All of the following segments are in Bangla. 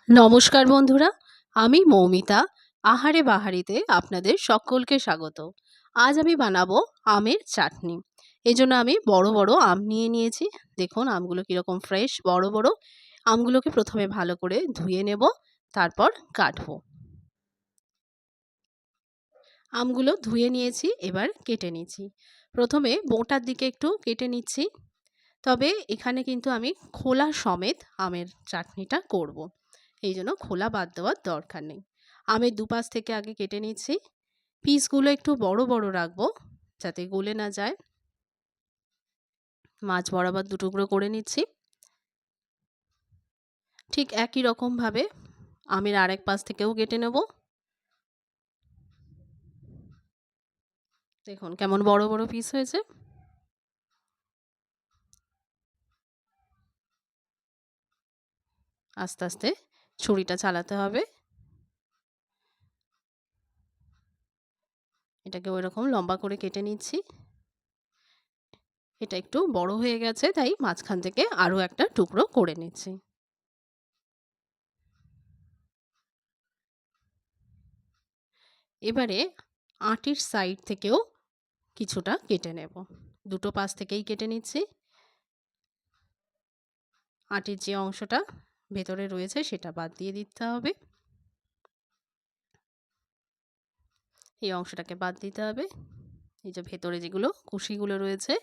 নমস্কার বন্ধুরা, আমি মৌমিতা। আহারে বাহারিতে আপনাদের সকলকে স্বাগত। আজ আমি বানাবো আমের চাটনি। এই জন্য আমি বড় বড় আম নিয়ে নিয়েছি। দেখুন আমগুলো কীরকম ফ্রেশ বড় বড়। আমগুলোকে প্রথমে ভালো করে ধুয়ে নেব, তারপর কাটবো। আমগুলো ধুয়ে নিয়েছি, এবার কেটে নিচ্ছি। প্রথমে বোঁটার দিকে একটু কেটে নিচ্ছি। তবে এখানে কিন্তু আমি খোলা সমেত আমের চাটনিটা করব। এই জন্য খোলা বাদ দেওয়ার দরকার নেই। আমের দুপাশ থেকে আগে কেটে নিচ্ছি। পিসগুলো একটু বড় বড় রাখবো যাতে গলে না যায়। মাঝ বরাবর দুটুকরো করে নিচ্ছি। ঠিক একই রকমভাবে আমের আরেক পাশ থেকেও কেটে নেব। দেখুন কেমন বড় বড় পিস হয়েছে। আস্তে আস্তে ছুরিটা চালাতে হবে। এটাকে ওই রকম লম্বা করে কেটে নিচ্ছি। এটা একটু বড় হয়ে গেছে, তাই মাঝখান থেকে আরও একটা টুকরো করে নিচ্ছি। এবারে আটির সাইড থেকেও কিছুটা কেটে নেব। দুটো পাশ থেকেই কেটে নিচ্ছি। আটির যে অংশটা ভেতরে রয়েছে সেটা বাদ দিয়ে দিতে হবে। এই অংশটাকে বাদ দিতে হবে। এই যে ভেতরে যেগুলো কুশিগুলো রয়েছে,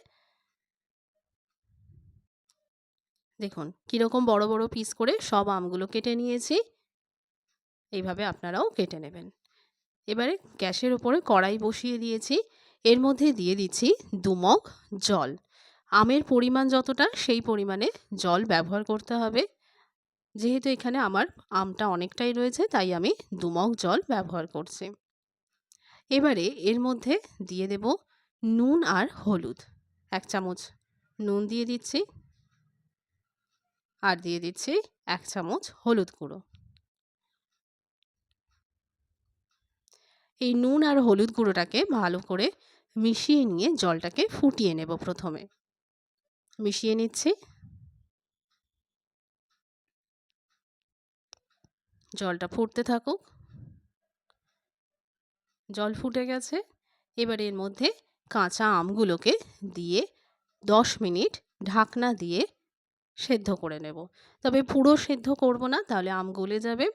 দেখুন কীরকম বড় বড় পিস করে সব আমগুলো কেটে নিয়েছি। এইভাবে আপনারাও কেটে নেবেন। এবারে গ্যাসের উপরে কড়াই বসিয়ে দিয়েছি। এর মধ্যে দিয়ে দিচ্ছি 2 মগ জল। আমের পরিমাণ যতটা সেই পরিমাণে জল ব্যবহার করতে হবে। যেহেতু এখানে আমার আমটা অনেকটাই রয়েছে, তাই আমি 2 মগ জল ব্যবহার করছি। এবারে এর মধ্যে দিয়ে দেব নুন আর হলুদ। 1 চামচ নুন দিয়ে দিচ্ছি, আর দিয়ে দিচ্ছি 1 চামচ হলুদ গুঁড়ো। এই নুন আর হলুদ গুঁড়োটাকে ভালো করে মিশিয়ে নিয়ে জলটাকে ফুটিয়ে নেব। প্রথমে মিশিয়ে নিচ্ছি। জলটা ফুটতে থাকুক। জল ফুটে গেছে। এবার এর মধ্যে কাঁচা আমগুলোকে দিয়ে 10 মিনিট ঢাকনা দিয়ে সেদ্ধ করে নেব। তবে পুরো সেদ্ধ করব না, তাহলে আম গলে যাবে।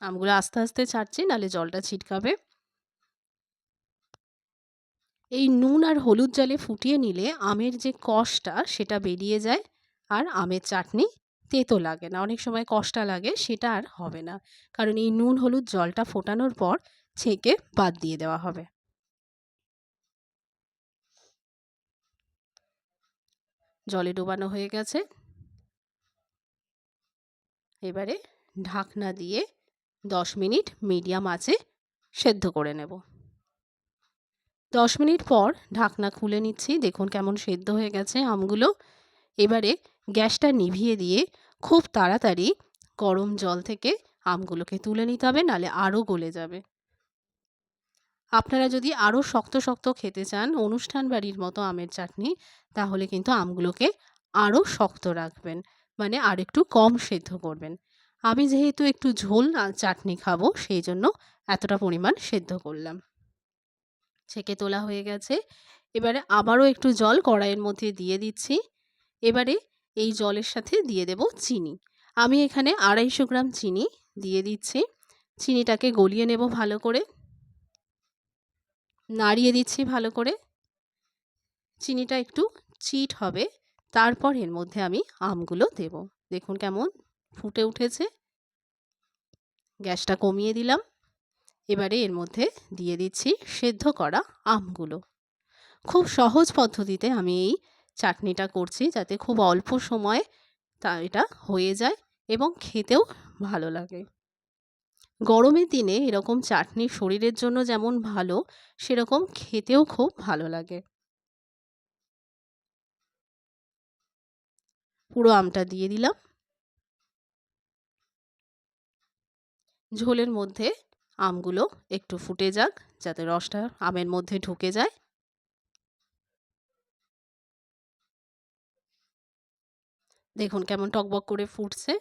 আমগুলো আস্তে আস্তে ছাড়ছি, নাহলে জলটা ছিটকাবে। এই নুন আর হলুদ জলে ফুটিয়ে নিলে আমের যে কষটা সেটা বেরিয়ে যায়, আর আমের চাটনি তেতো লাগে না। অনেক সময় কষটা লাগে, সেটা আর হবে না, কারণ এই নুন হলুদ জলটা ফোটানোর পর ছেঁকে বাদ দিয়ে দেওয়া হবে। জলে ডোবানো হয়ে গেছে। এবারে ঢাকনা দিয়ে 10 মিনিট মিডিয়াম আঁচে সেদ্ধ করে নেব। 10 মিনিট পর ঢাকনা খুলে নিচ্ছি। দেখুন কেমন সেদ্ধ হয়ে গেছে আমগুলো। এবারে গ্যাসটা নিভিয়ে দিয়ে খুব তাড়াতাড়ি গরম জল থেকে আমগুলোকে তুলে নিতে হবে, নাহলে আরও গলে যাবে। আপনারা যদি আরও শক্ত শক্ত খেতে চান, অনুষ্ঠান বাড়ির মতো আমের চাটনি, তাহলে কিন্তু আমগুলোকে আরও শক্ত রাখবেন, মানে আর একটু কম সেদ্ধ করবেন। আমি যেহেতু একটু ঝোল চাটনি খাবো, সেই জন্য এতটা পরিমাণ সেদ্ধ করলাম। ছেঁকে তোলা হয়ে গেছে। এবারে আবারও একটু জল কড়াইয়ের মধ্যে দিয়ে দিচ্ছি। এবারে এই জলের সাথে দিয়ে দেব চিনি। আমি এখানে 250 গ্রাম চিনি দিয়ে দিচ্ছি। চিনিটাকে গলিয়ে নেব ভালো করে। নাড়িয়ে দিচ্ছি ভালো করে। চিনিটা একটু চিট হবে, তারপর এর মধ্যে আমি আমগুলো দেব। দেখুন কেমন ফুটে উঠেছে। গ্যাসটা কমিয়ে দিলাম। এবারে এর মধ্যে দিয়ে দিচ্ছি সেদ্ধ করা আমগুলো। খুব সহজ পদ্ধতিতে আমি এই চাটনিটা করছি, যাতে খুব অল্প সময়ে এটা হয়ে যায় এবং খেতেও ভালো লাগে। গরমের দিনে এরকম চাটনি শরীরের জন্য যেমন ভালো, সেরকম খেতেও খুব ভালো লাগে। পুরো আমটা দিয়ে দিলাম। ঝোলের মধ্যে আমগুলো একটু ফুটে যাক, যাতে রসটা আমের মধ্যে ঢুকে যায়। দেখুন কেমন টকবক করে ফুটছে।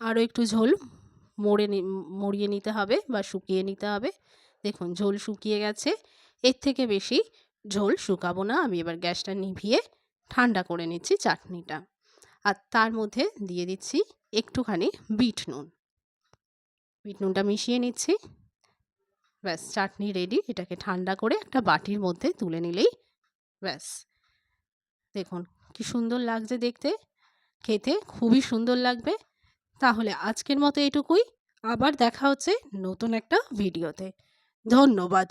আরও একটু ঝোল মরিয়ে নিতে হবে বা শুকিয়ে নিতে হবে। দেখুন ঝোল শুকিয়ে গেছে। এর থেকে বেশি ঝোল শুকাবো না। আমি এবার গ্যাসটা নিভিয়ে ঠান্ডা করে নিচ্ছি চাটনিটা। আর তার মধ্যে দিয়ে দিচ্ছি একটুখানি বিট নুন। বিট নুনটা মিশিয়ে নিচ্ছি। ব্যাস চাটনি রেডি। এটাকে ঠান্ডা করে একটা বাটির মধ্যে তুলে নিলেই ব্যাস। দেখুন কি সুন্দর লাগছে দেখতে। খেতে খুবই সুন্দর লাগবে। তাহলে আজকের মতো এটুকুই। আবার দেখা হচ্ছে নতুন একটা ভিডিওতে। ধন্যবাদ।